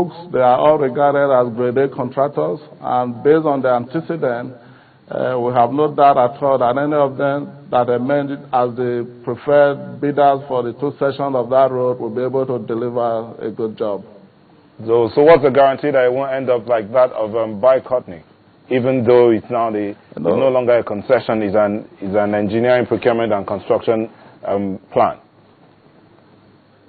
books, they are all regarded as grade A contractors, and based on the antecedent, we have no doubt at all that any of them that emerge as the preferred bidders for the 2 sections of that road will be able to deliver a good job. So what's the guarantee that it won't end up like that of boycotting, even though it's now it's no longer a concession, is an engineering, procurement, and construction plan?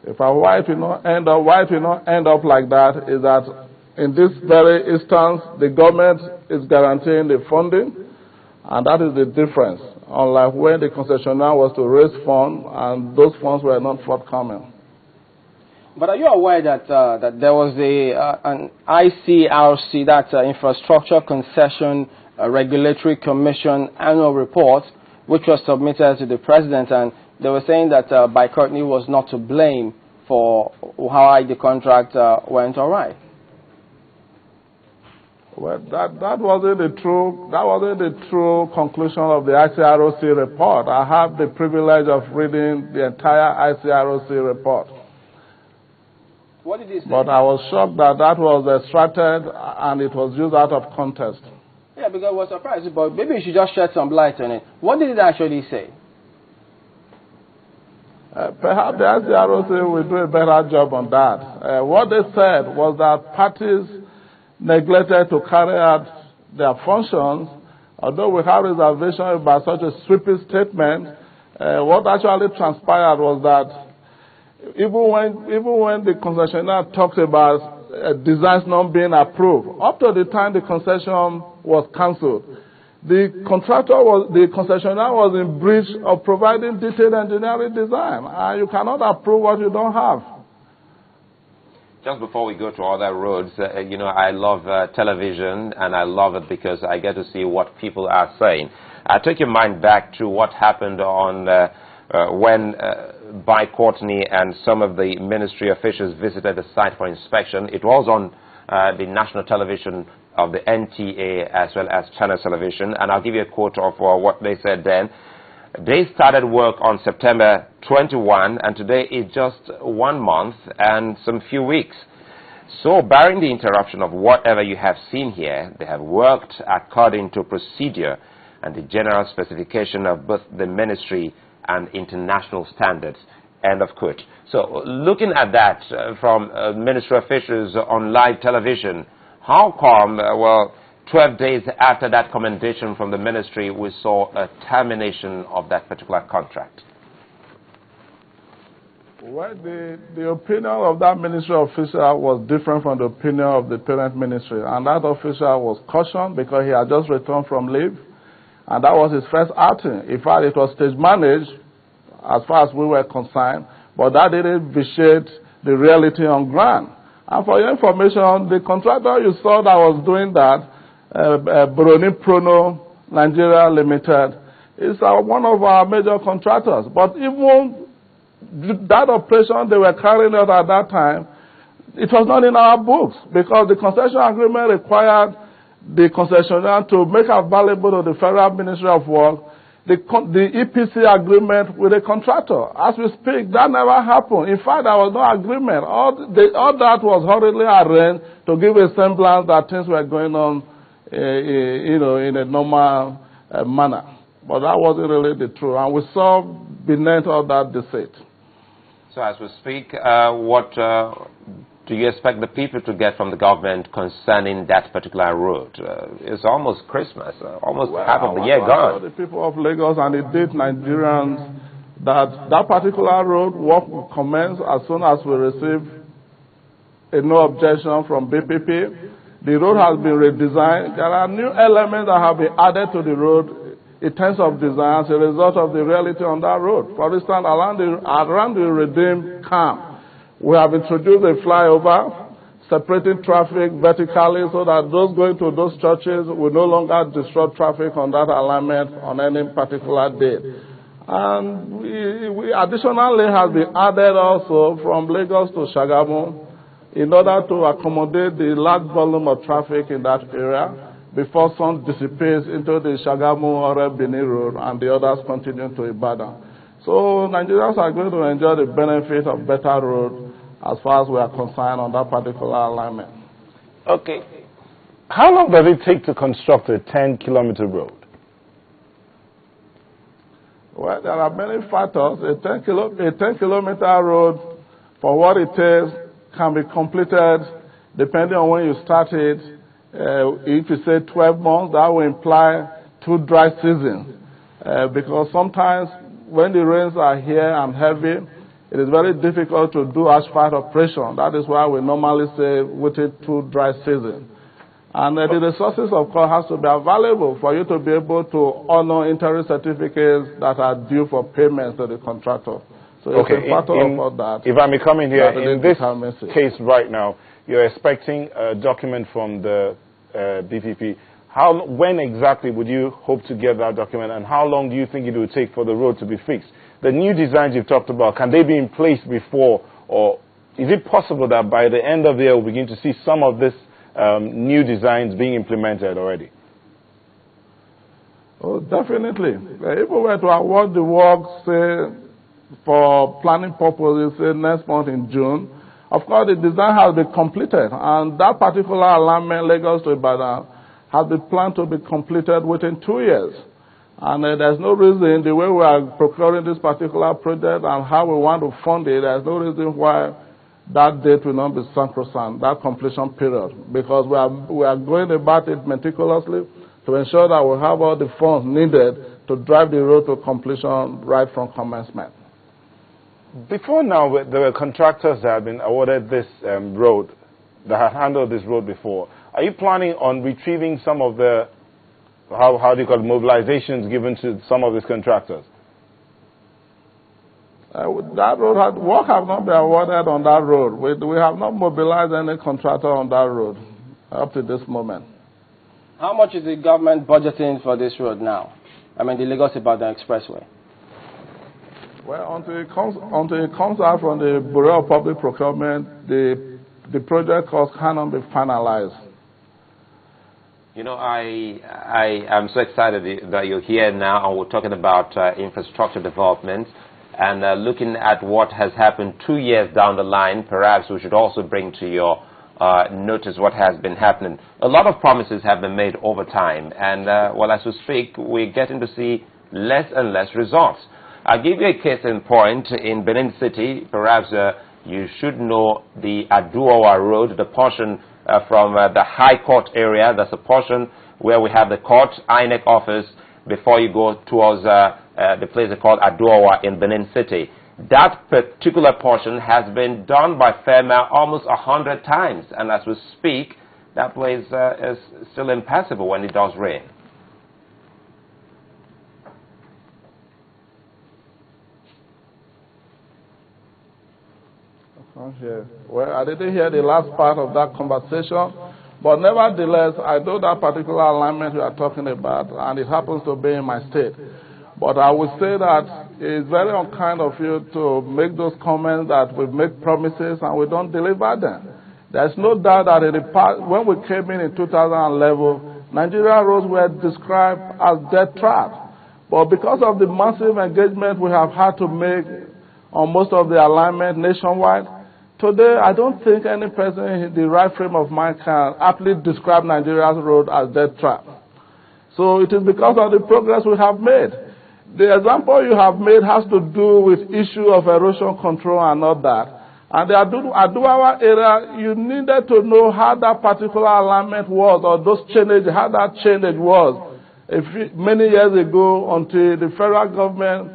If why it will not end up like that is that in this very instance, the government is guaranteeing the funding, and that is the difference, unlike when the concessionaire was to raise funds and those funds were not forthcoming. But are you aware that that there was an ICRC, that's Infrastructure Concession Regulatory Commission annual report, which was submitted to the president, and they were saying that Courtney was not to blame for how the contract went all right? Well, that wasn't the true conclusion of the ICRC report. I have the privilege of reading the entire ICRC report. What did he say? But I was shocked that was extracted and it was used out of context. Yeah, because I was surprised. But maybe you should just shed some light on it. What did it actually say? Perhaps the ICRC will do a better job on that. What they said was that parties neglected to carry out their functions. Although we have reservations about such a sweeping statement, what actually transpired was that even when the concessionaire talked about designs not being approved, up to the time the concession was cancelled, the concessionaire was in breach of providing detailed engineering design, and you cannot approve what you don't have. Just before we go to other roads, I love television, and I love it because I get to see what people are saying. I take your mind back to what happened on when Courtney and some of the ministry officials visited the site for inspection. It was on the national television of the NTA as well as Channel Television, and I'll give you a quote of what they said then. They started work on September 21, and today is just 1 month and some few weeks. So, barring the interruption of whatever you have seen here, they have worked according to procedure and the general specification of both the ministry and international standards. End of quote. So, looking at that from ministry officials on live television, how come, 12 days after that commendation from the ministry, we saw a termination of that particular contract? Well, the opinion of that ministry official was different from the opinion of the parent ministry. And that official was cautioned because he had just returned from leave. And that was his first outing. In fact, it was stage managed as far as we were concerned. But that didn't vitiate the reality on ground. And for your information, the contractor you saw that was doing that, Broni Prono Nigeria Limited, is one of our major contractors. But even that operation they were carrying out at that time, it was not in our books because the concession agreement required the concessionaire to make available to the Federal Ministry of Works the EPC agreement with the contractor. As we speak, that never happened. In fact, there was no agreement. All that was hurriedly arranged to give a semblance that things were going on in a normal manner. But that wasn't really the truth. And we saw beneath all that deceit. So as we speak, what do you expect the people to get from the government concerning that particular road? It's almost Christmas, almost half of the year gone. The people of Lagos and indeed Nigerians, that particular road work will commence as soon as we receive a no objection from BPP. The road has been redesigned. There are new elements that have been added to the road in terms of design as a result of the reality on that road. For instance, around the Redeem camp, we have introduced a flyover, separating traffic vertically so that those going to those churches will no longer disrupt traffic on that alignment on any particular day. And we additionally have been added also from Lagos to Shagamu in order to accommodate the large volume of traffic in that area before sun dissipates into the Shagamu-Ore-Bini road and the others continue to Ibadan. So Nigerians are going to enjoy the benefit of better road as far as we are concerned on that particular alignment. Okay. How long does it take to construct a 10-kilometer road? Well, there are many factors. A 10-kilometer road, for what it takes, can be completed depending on when you start it. If you say 12 months, that will imply 2 dry seasons. Because sometimes when the rains are here and heavy, it is very difficult to do asphalt operation. That is why we normally say within 2 dry seasons. And the resources, of course, has to be available for you to be able to honor interim certificates that are due for payments to the contractor. So it's a factor of all that. If I may come in here, in this case right now, you're expecting a document from the BPP. When exactly would you hope to get that document, and how long do you think it will take for the road to be fixed? The new designs you've talked about, can they be in place before, or is it possible that by the end of the year we'll begin to see some of this new designs being implemented already? Oh, definitely. If we were to award the work, say, for planning purposes, say, next month in June, of course, the design has been completed, and that particular alignment, Lagos to Ibadan, has been planned to be completed within 2 years. And there's no reason, the way we are procuring this particular project and how we want to fund it, there's no reason why that date will not be sacrosanct, that completion period, because we are going about it meticulously to ensure that we have all the funds needed to drive the road to completion right from commencement. Before now, there were contractors that had been awarded this road, that had handled this road before. Are you planning on retrieving some of the, how do you call it, mobilizations given to some of these contractors? That road work have not been awarded on that road. We have not mobilized any contractor on that road up to this moment. How much is the government budgeting for this road now? I mean, the Lagos-Ibadan Expressway. Well, until it comes out from the Bureau of Public Procurement, the project cost cannot be finalized. You know, I am so excited that you're here now, and we're talking about infrastructure development. And looking at what has happened 2 years down the line, perhaps we should also bring to your notice what has been happening. A lot of promises have been made over time, and well, as we speak, we're getting to see less and less results. I'll give you a case in point. In Benin City, perhaps you should know the Aduawa Road, the portion from the High Court area. That's a portion where we have the court, INEC office, before you go towards the place called Aduawa in Benin City. That particular portion has been done by FEMA almost 100 times, and as we speak, that place is still impassable when it does rain. Well, I didn't hear the last part of that conversation, but nevertheless, I know that particular alignment you are talking about, and it happens to be in my state. But I would say that it's very unkind of you to make those comments that we make promises and we don't deliver them. There's no doubt that in the past, when we came in 2011, Nigerian roads were described as death traps. But because of the massive engagement we have had to make on most of the alignment nationwide, today I don't think any person in the right frame of mind can aptly describe Nigeria's road as death trap. So it is because of the progress we have made. The example you have made has to do with issue of erosion control and all that. And the Aduawa area, you needed to know how that particular alignment was, or those changes, how that change was many years ago, until the federal government,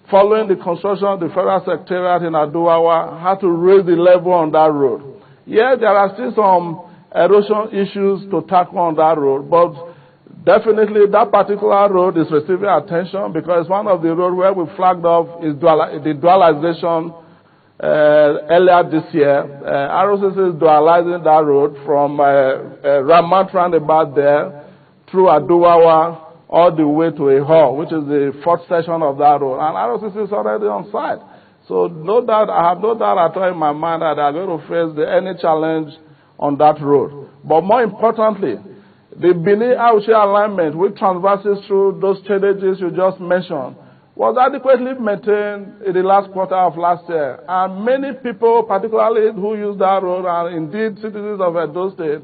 following the construction of the federal secretariat in Aduawa, had to raise the level on that road. Yes, there are still some erosion issues to tackle on that road, but definitely, that particular road is receiving attention because it's one of the roads where we flagged off is the dualization earlier this year. ROCC is dualizing that road from Ramat roundabout there through Aduawa all the way to Ehor, which is the fourth section of that road. And ROCC is already on site. So no doubt, I have no doubt at all in my mind that they are going to face any challenge on that road. But more importantly, the Benin Auchi alignment, which traverses through those challenges you just mentioned, was adequately maintained in the last quarter of last year. And many people, particularly who use that road, and indeed citizens of Edo State,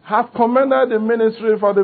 have commended the ministry for the